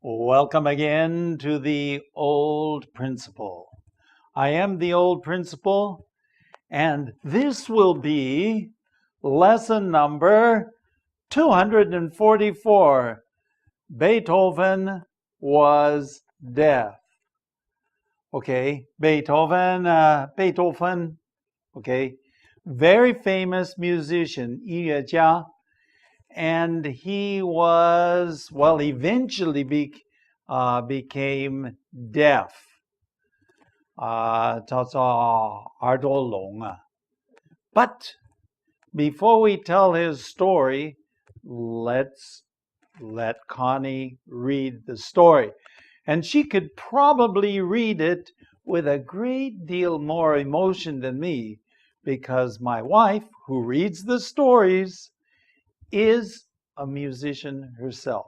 Welcome again to the Old Principle. I am the Old Principle, and this will be lesson number 244. Beethoven was deaf. Okay, Beethoven, okay, very famous musician, 音乐家. And he was, eventually became deaf. 叫做耳朵聋啊. But before we tell his story, let's let Connie read the story. And she could probably read it with a great deal more emotion than me, because my wife, who reads the stories, is a musician herself.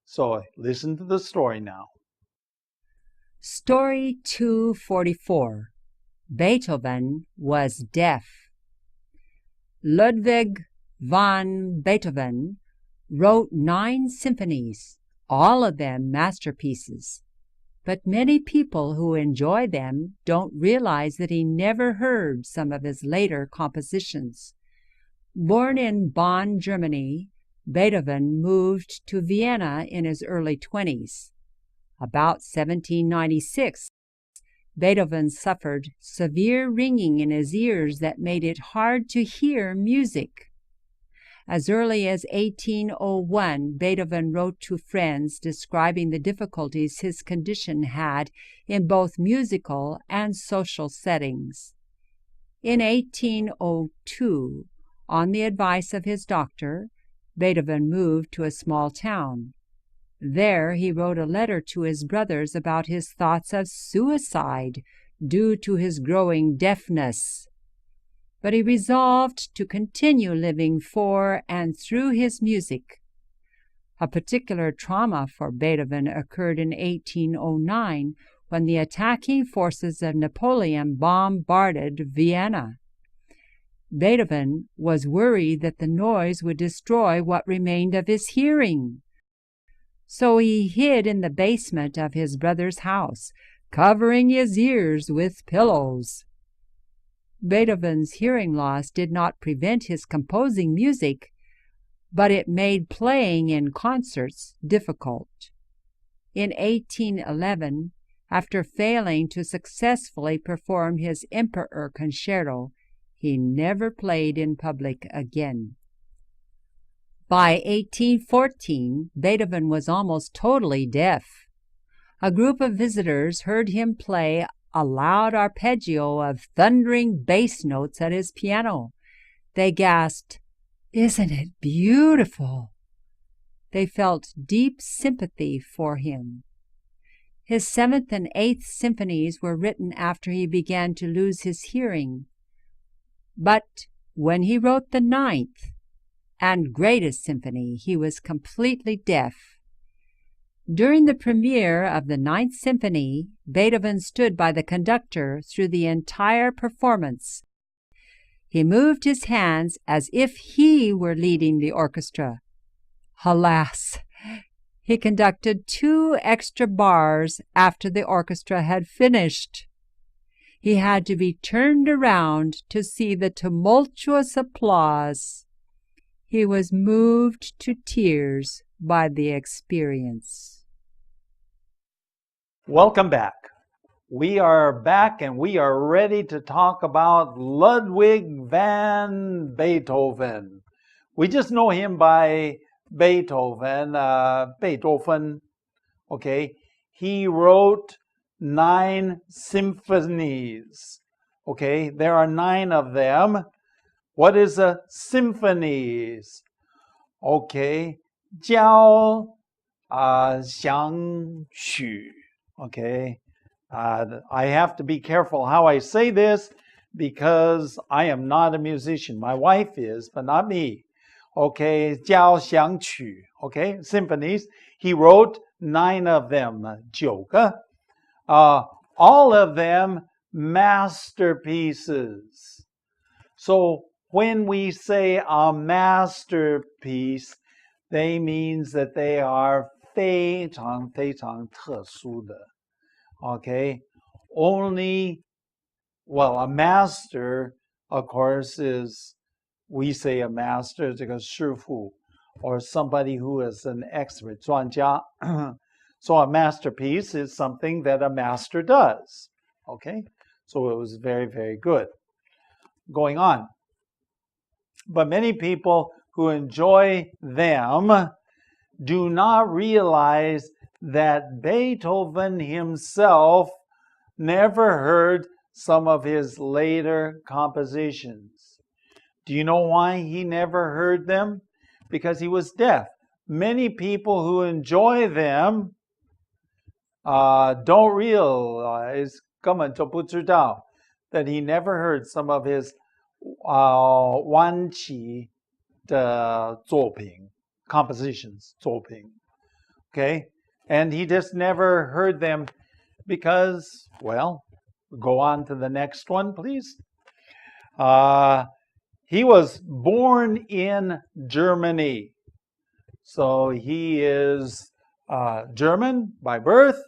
So listen to the story now. Story 244. Beethoven was deaf. Ludwig van Beethoven wrote 9 symphonies, all of them masterpieces. But many people who enjoy them don't realize that he never heard some of his later compositions. Born in Bonn, Germany, Beethoven moved to Vienna in his early 20s. About 1796, Beethoven suffered severe ringing in his ears that made it hard to hear music. As early as 1801, Beethoven wrote to friends describing the difficulties his condition had in both musical and social settings. In 1802, on the advice of his doctor, Beethoven moved to a small town. There he wrote a letter to his brothers about his thoughts of suicide due to his growing deafness. But he resolved to continue living for and through his music. A particular trauma for Beethoven occurred in 1809 when the attacking forces of Napoleon bombarded Vienna. Beethoven was worried that the noise would destroy what remained of his hearing. So he hid in the basement of his brother's house, covering his ears with pillows. Beethoven's hearing loss did not prevent his composing music, but it made playing in concerts difficult. In 1811, after failing to successfully perform his Emperor Concerto, he never played in public again. By 1814, Beethoven was almost totally deaf. A group of visitors heard him play a loud arpeggio of thundering bass notes at his piano. They gasped, "Isn't it beautiful?" They felt deep sympathy for him. His 7th and 8th symphonies were written after he began to lose his hearing. But when he wrote the 9th and greatest symphony, he was completely deaf. During the premiere of the 9th Symphony, Beethoven stood by the conductor through the entire performance. He moved his hands as if he were leading the orchestra. Alas! He conducted 2 extra bars after the orchestra had finished. He had to be turned around to see the tumultuous applause. He was moved to tears by the experience. Welcome back. We are back and we are ready to talk about Ludwig van Beethoven. We just know him by Beethoven. Okay. He wrote 9 symphonies. Okay, there are 9 of them. What is a symphonies? Okay, 交响曲. Okay, I have to be careful how I say this because I am not a musician. My wife is, but not me. Okay, 交响曲. Okay, symphonies. He wrote 9 of them. 9个. All of them masterpieces. So when we say a masterpiece, they means that they are 非常非常特殊的。Okay, only, well, a master, of course, is, we say a master, 这个师傅, or somebody who is an expert, 专家. So a masterpiece is something that a master does. Okay, so it was very, very good. Going on. But many people who enjoy them do not realize that Beethoven himself never heard some of his later compositions. Do you know why he never heard them? Because he was deaf. Many people who enjoy them don't realize, 根本就不知道 that he never heard some of his 晚期的作品 compositions 作品 okay, and he just never heard them because, well, go on to the next one, please. He was born in Germany, so he is German by birth,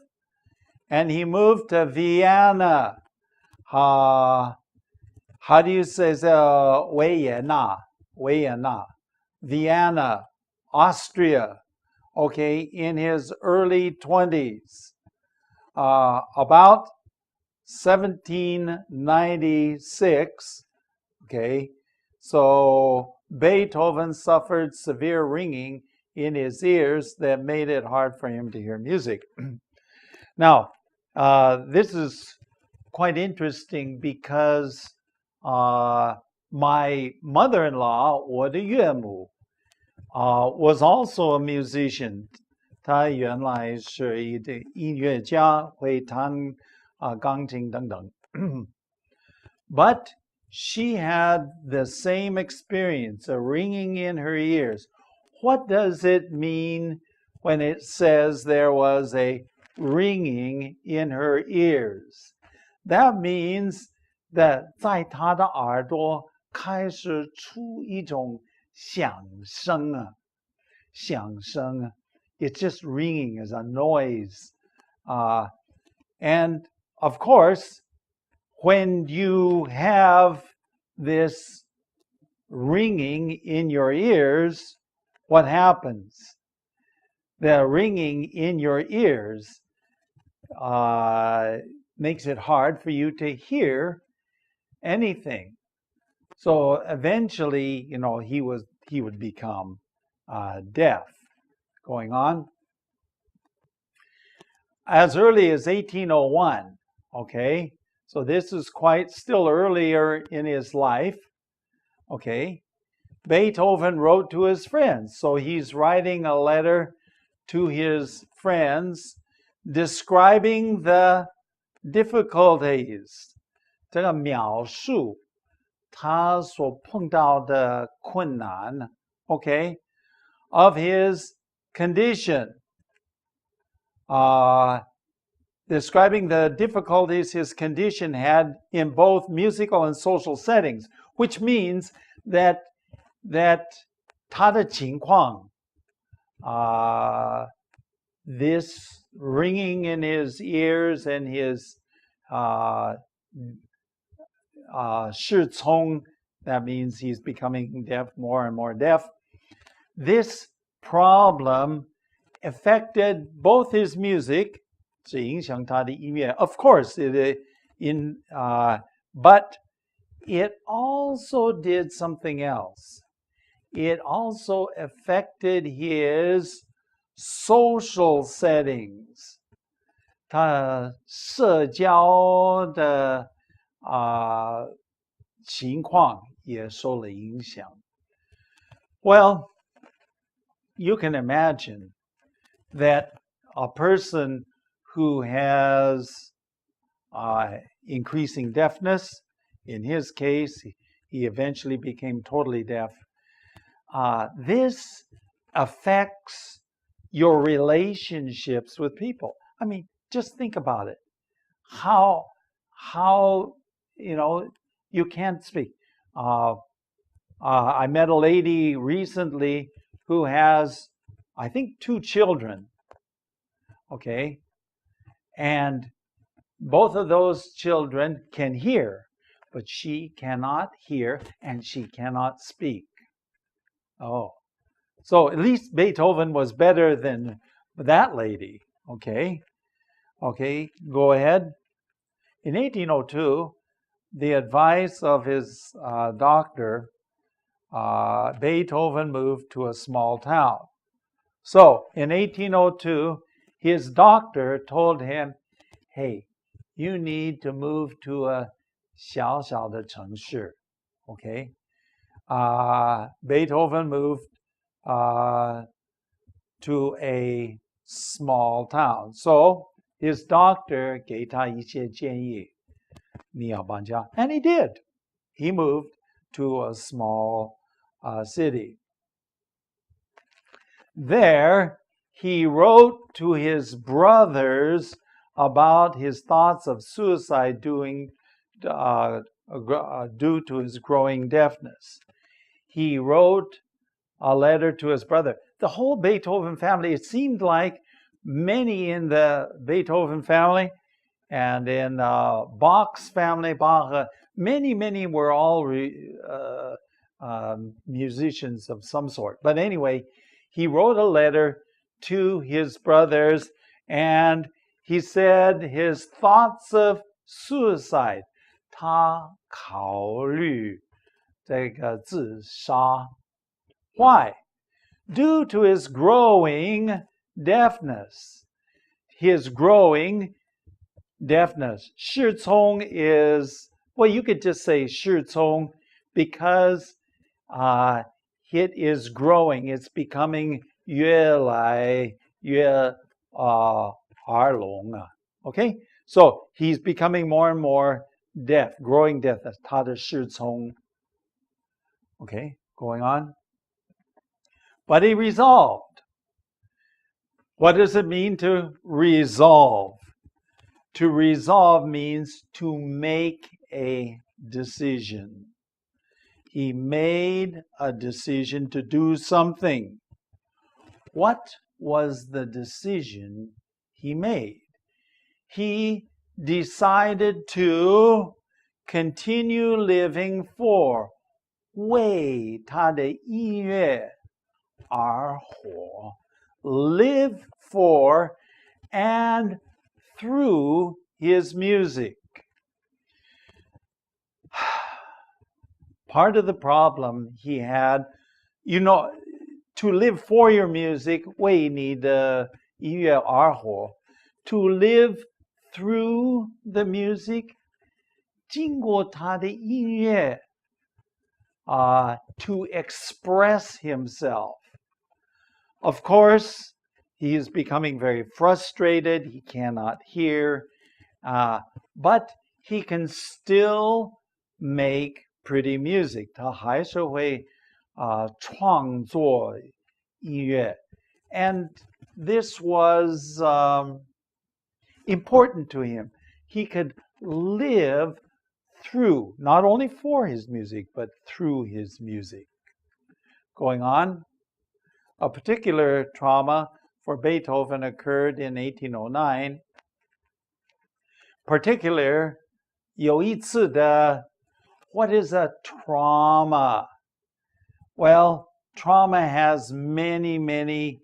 and he moved to Vienna. How do you say Vienna? Vienna, Austria. Okay, in his early 20s. About 1796, okay, so Beethoven suffered severe ringing in his ears that made it hard for him to hear music. Now, this is quite interesting because my mother-in-law, 我的岳母, was also a musician. 他原来是一个音乐家，会弹钢琴等等。But she had the same experience, a ringing in her ears. What does it mean when it says there was a ringing in her ears? That means that 在她的耳朵开始出一种响声啊，响声啊。It's just ringing as a noise. And of course, when you have this ringing in your ears, what happens? The ringing in your ears makes it hard for you to hear anything. So eventually, you know, he would become deaf. Going on. As early as 1801, okay, so this is quite still earlier in his life, okay, Beethoven wrote to his friends. So he's writing a letter to his friends describing the difficulties, 这个描述他所碰到的困难, okay, of his condition, describing the difficulties his condition had in both musical and social settings, which means that 他的情况, this ringing in his ears and his 失聪, that means he's becoming deaf, more and more deaf. This problem affected both his music, 是影响他的音乐, of course, but it also did something else. It also affected his social settings. 他社交的情况也受了影响. Well, you can imagine that a person who has increasing deafness, in his case, he eventually became totally deaf. This affects your relationships with people. I mean, just think about it. How you know, you can't speak. I met a lady recently who has, I think, 2 children, Okay? And both of those children can hear, but she cannot hear and she cannot speak. Oh. So at least Beethoven was better than that lady. Okay? Okay, go ahead. In 1802, the advice of his doctor, Beethoven moved to a small town. So in 1802, his doctor told him, hey, you need to move to a 小小的城市. Okay? Beethoven moved to a small town. So his doctor 给他一些建议，你要搬家. And he did. He moved to a small city. There, he wrote to his brothers about his thoughts of suicide due to his growing deafness. He wrote a letter to his brother. The whole Beethoven family, it seemed like many in the Beethoven family and in Bach's family, Bach, many were all musicians of some sort. But anyway, he wrote a letter to his brothers and he said his thoughts of suicide. 他考虑这个自杀. Why? Due to his growing deafness. His growing deafness. 失聪 is, well, you could just say 失聪 because it is growing. It's becoming 越来越耳聋. Okay? So he's becoming more and more deaf, growing deaf. That's 他的失聪. Okay, going on. But he resolved. What does it mean to resolve? To resolve means to make a decision. He made a decision to do something. What was the decision he made? He decided to continue living for 为他的音乐而活. Live for and through his music. Part of the problem he had, to live for your music, 为你的音乐而活. To live through the music, 经过他的音乐, to express himself. Of course, he is becoming very frustrated. He cannot hear, but he can still make pretty music. 他还是会创作音乐. And this was important to him. He could live through, not only for his music, but through his music. Going on, a particular trauma for Beethoven occurred in 1809. Particular, 有一次的, what is a trauma? Well, trauma has many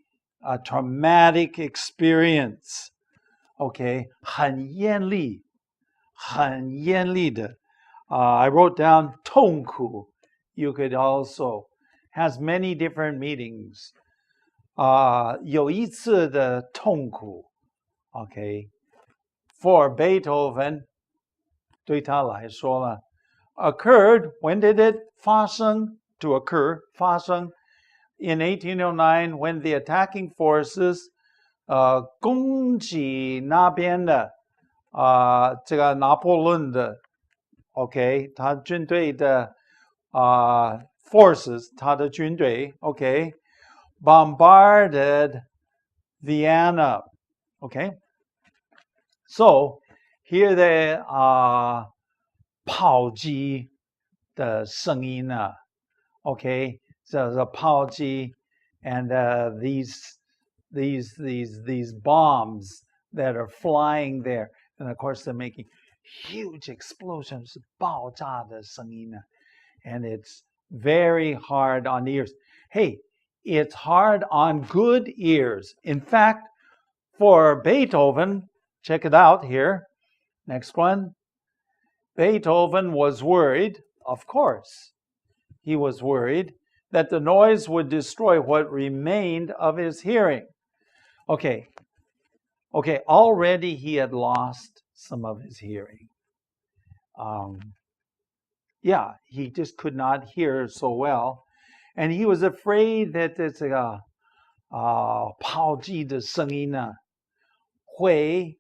traumatic experience. Okay, 很严厉的. I wrote down 痛苦. You could also, has many different meanings. 有一次的痛苦. Okay, for Beethoven, 对他来说呢, occurred, when did it 发生? To occur, 发生, in 1809 when the attacking forces 攻击那边的这个拿破仑的 OK 他军队的forces 他的军队 OK bombarded Vienna. Okay, so here the 炮击的声音呢 Okay, so the 炮击 and these these bombs that are flying there, and of course they're making huge explosions, 爆炸的声音呢, and it's very hard on the ears. Hey, it's hard on good ears. In fact, for Beethoven, check it out here. Next one. Beethoven was worried, of course, he was worried that the noise would destroy what remained of his hearing. Okay, already he had lost some of his hearing. Yeah, he just could not hear so well. And he was afraid that this 炮击的声音呢会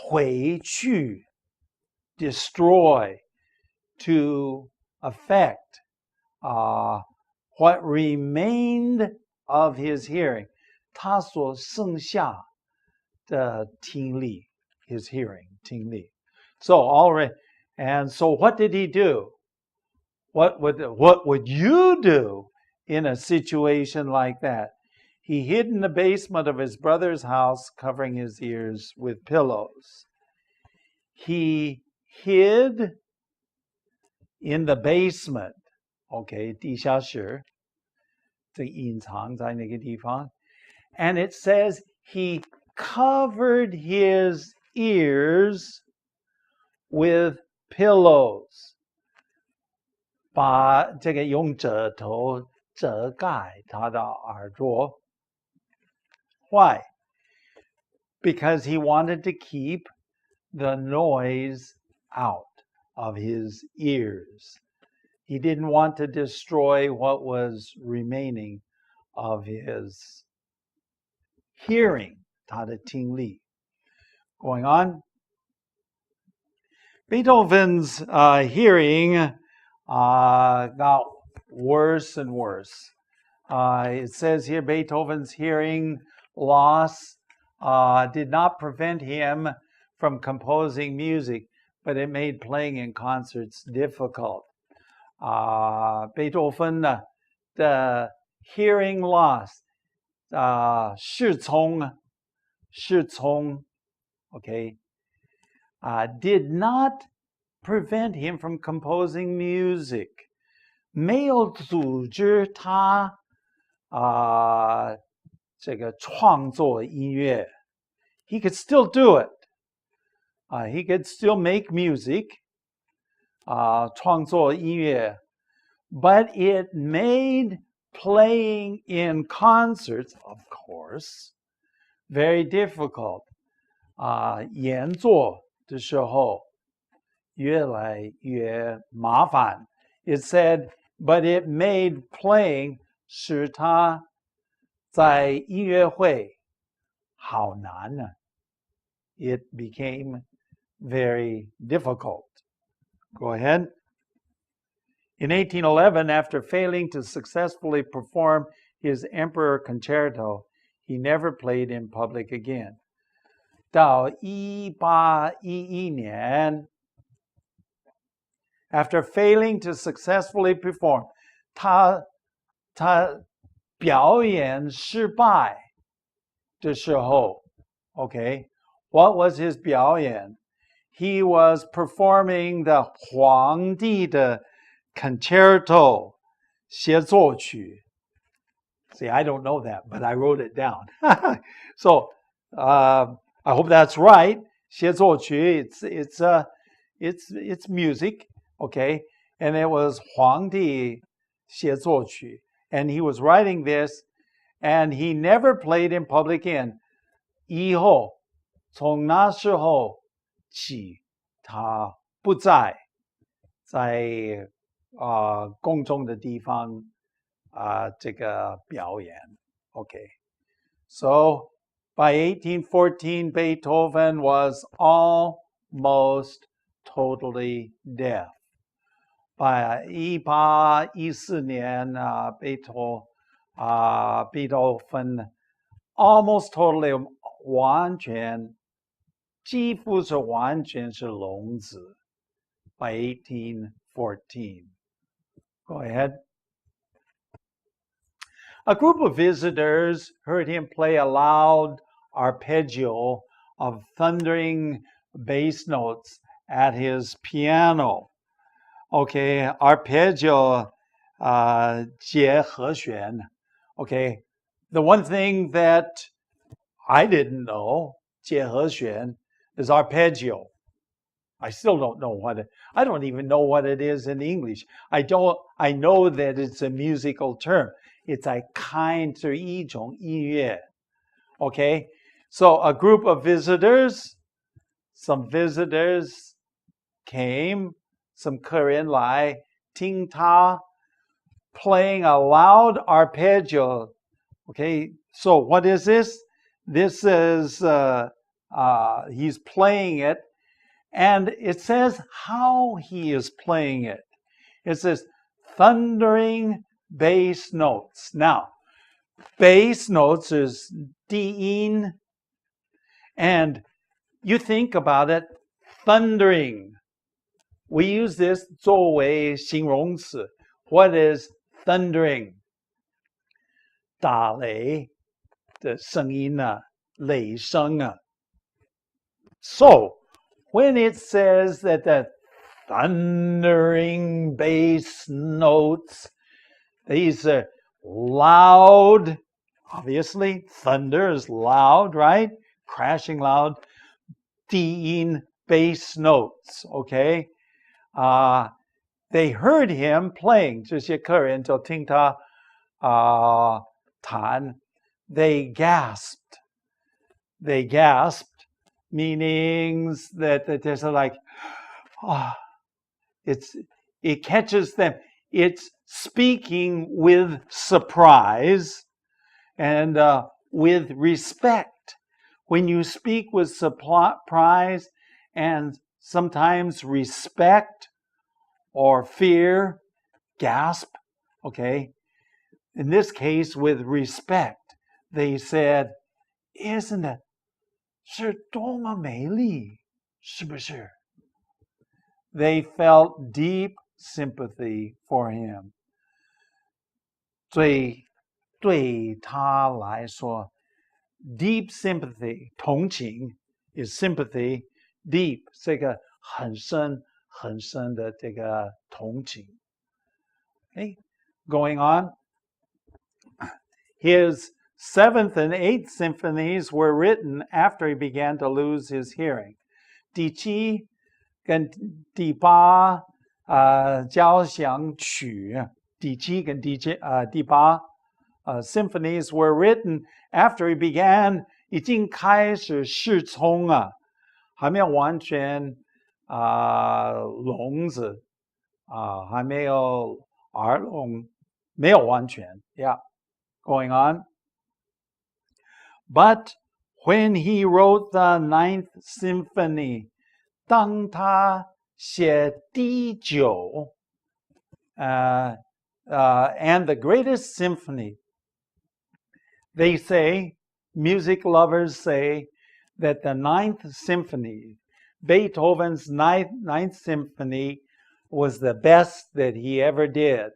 回去 destroy, to affect what remained of his hearing, 他所剩下的听力, his hearing, 听力. So already, and so what did he do? What would you do in a situation like that? He hid in the basement of his brother's house, covering his ears with pillows. He hid in the basement. Okay, 地下室，这隐藏在那个地方。And it says he covered his ears with pillows. 把这个用枕头遮盖他的耳朵。Why? Because he wanted to keep the noise out of his ears. He didn't want to destroy what was remaining of his hearing, 他的听力. Going on. Beethoven's hearing got worse and worse. It says here Beethoven's hearing loss did not prevent him from composing music, but it made playing in concerts difficult. Beethoven the hearing loss, 失聪, okay, did not prevent him from composing music. 没有阻止他这个创作音乐. He could still do it. He could still make music, 创作音乐, but it made playing in concerts, of course, very difficult. 演奏的时候越来越麻烦. It said, but it made playing 使他在音乐会好难呢. It became very difficult. Go ahead. In 1811, after failing to successfully perform his Emperor Concerto, he never played in public again. 到1811年 after failing to successfully perform, 他表演失败的时候, okay, what was his 表演? He was performing the 皇帝的 Concerto 协奏曲. See, I don't know that, but I wrote it down. So, I hope that's right. 协奏曲, it's music, okay? And it was 皇帝协奏曲. And he was writing this, and he never played in public in. 以后从那时候起他不再在公众的地方这个表演. Okay. So by 1814, Beethoven was almost totally deaf. By 1814年Beethoven almost totally 完全几乎是完全是聋子. By 1814. Go ahead. A group of visitors heard him play a loud arpeggio of thundering bass notes at his piano. Okay, arpeggio, 结和弦. Okay, the one thing that I didn't know, 结和弦, is arpeggio. I still don't know I don't even know what it is in English. I know that it's a musical term. It's a kind 是一种音乐. Okay, so a group of visitors, some visitors came, some 客人来听他 playing a loud arpeggio. Okay, so what is this? This is he's playing it, and it says how he is playing it. It says thundering bass notes. Now, bass notes is 低音, and you think about it, thundering. We use this 作为形容词. What is thundering? 打雷的声音啊，雷声啊. So, when it says that the thundering bass notes, these are loud, obviously, thunder is loud, right? Crashing loud, 低音 bass notes, okay? They heard him playing, 这些客人就听他弹. They gasped. They gasped, meaning that there's like, it catches them. It's speaking with surprise and with respect. When you speak with surprise and sometimes respect or fear, gasp, okay? In this case, with respect, they said, Isn't it? 是多么美丽，是不是? They felt deep sympathy for him. 对他来说, deep sympathy, 同情 is sympathy, deep 这个很深很深的这个同情. Okay, going on. His 7th and 8th symphonies were written after he began to lose his hearing. 第七跟第八交响曲，第七跟第八symphonies were written after he began, 已经开始失聪啊，还没有完全聋子还没有耳聋，没有完全 yeah, going on. But when he wrote the 9th symphony, 当他写第九 and the greatest symphony, they say, music lovers say, that the 9th symphony, Beethoven's ninth symphony, was the best that he ever did.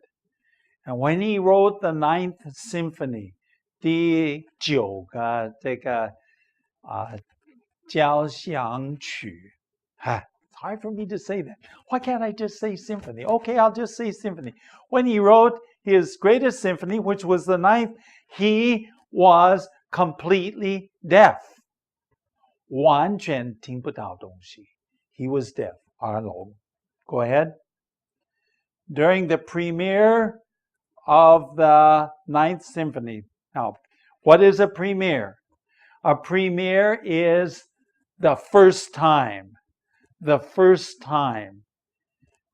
And when he wrote the 9th symphony, 第九个这个交响曲 it's hard for me to say that. Why can't I just say symphony? Okay, I'll just say symphony. When he wrote his greatest symphony, which was the 9th, he was completely deaf. 完全听不到东西. He was deaf. 耳聋. Go ahead. During the premiere of the 9th symphony. Now, what is a premiere? A premiere is the first time. The first time.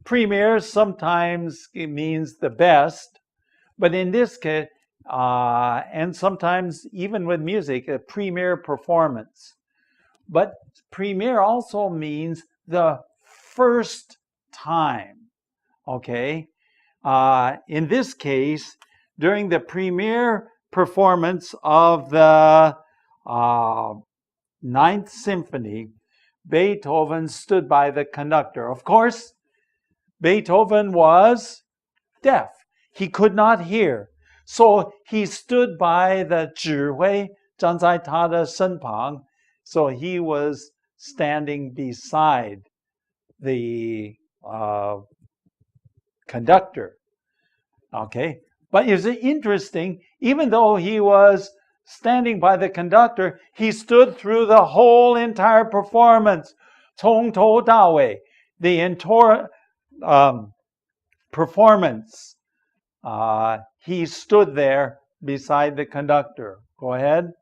Premiere sometimes it means the best, but in this case, and sometimes even with music, a premiere performance. But premiere also means the first time. Okay? In this case, during the premiere performance of the 9th Symphony, Beethoven stood by the conductor. Of course, Beethoven was deaf. He could not hear. So he stood by the 指挥，站在他的身旁。So he was standing beside the conductor. Okay, but is it interesting? Even though he was standing by the conductor, he stood through the whole entire performance. 从头到尾, the entire performance. He stood there beside the conductor. Go ahead.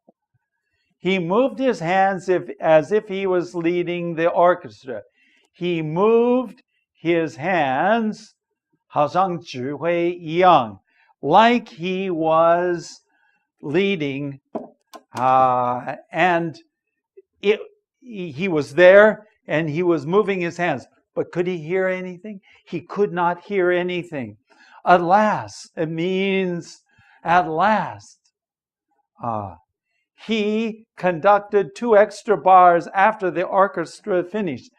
He moved his hands as if he was leading the orchestra. He moved his hands 好像指挥一样 like he was leading and he was there and he was moving his hands. But could he hear anything? He could not hear anything. Alas, it means at last. He conducted 2 extra bars after the orchestra finished.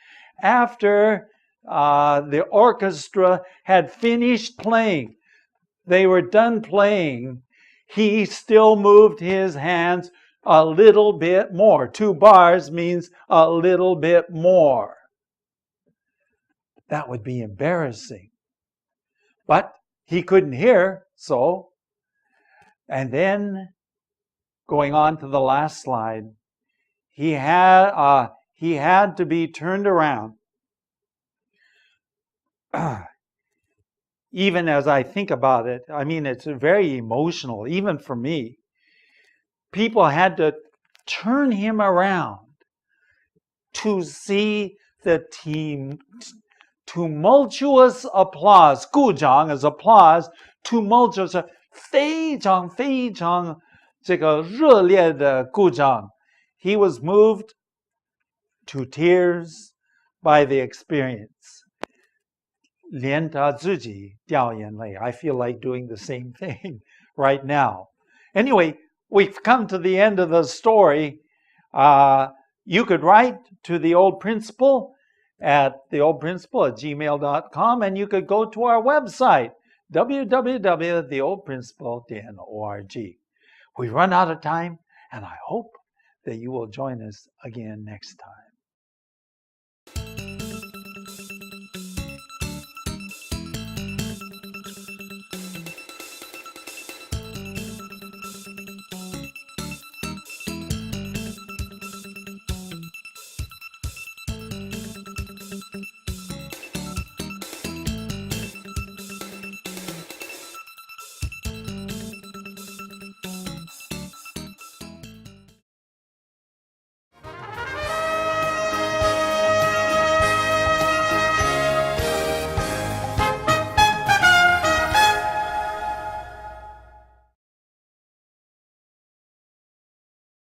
After the orchestra had finished playing, they were done playing, he still moved his hands a little bit more. 2 bars means a little bit more. That would be embarrassing. But he couldn't hear, so. And then, going on to the last slide, he had to be turned around. Even as I think about it, I mean, it's very emotional, even for me. People had to turn him around to see the tumultuous applause. 鼓掌 is applause. Tumultuous, 非常非常这个热烈的鼓掌. He was moved to tears by the experience. 连他自己掉眼泪. I feel like doing the same thing right now. Anyway, we've come to the end of the story. You could write to the Old Principal at theoldprincipal@gmail.com, and you could go to our website, www.theoldprincipal.org. We've run out of time, and I hope that you will join us again next time.